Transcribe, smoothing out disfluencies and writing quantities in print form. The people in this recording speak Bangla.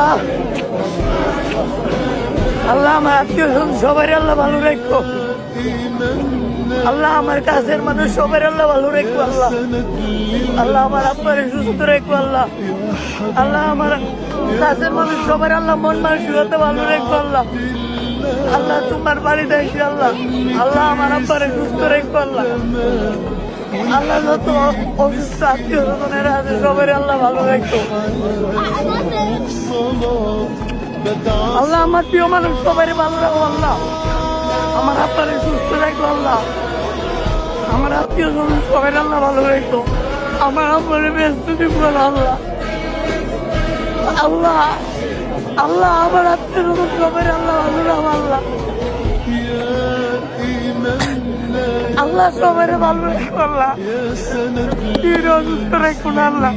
আল্লাহ আল্লাহ আমার আত্মীয় সবাই আল্লাহ ভালো রাখো। আল্লাহ আমার কাছের মানুষ সবাই আল্লাহ ভালো রাখো। আল্লাহ আল্লাহ আমার আব্বারে সুস্থ রাখো। আল্লাহ আল্লাহ আমার কাছের মানুষ সবাই আল্লাহ মন মানসিকতা ভালো রাখো। আল্লাহ আল্লাহ তোমার বাড়িতে এসে আল্লাহ আল্লাহ আমার আব্বারে সুস্থ রাখো। আল্লাহ আল্লাহ যত অসুস্থ আত্মীয় স্বজনেরা আছে সবাই আল্লাহ ভালো রাখো। আল্লাহ আমার প্রিয় মানুষ সবাই ভালো রাখো। আল্লাহ আমার আব্বারে সুস্থ রাখো। আল্লাহ আমার আত্মীয় স্বজন সবাই আল্লাহ ভালো রাখো। আমার আব্বারে ব্যস্ত দিব। আল্লাহ আল্লাহ আল্লাহ আমার আত্মীয় স্বজন সবাই আল্লাহ ভালো রাখো। আল্লাহ আল্লাহ সবাই ভালো রাখো। আল্লাহ অসুস্থ রাখো না। আল্লাহ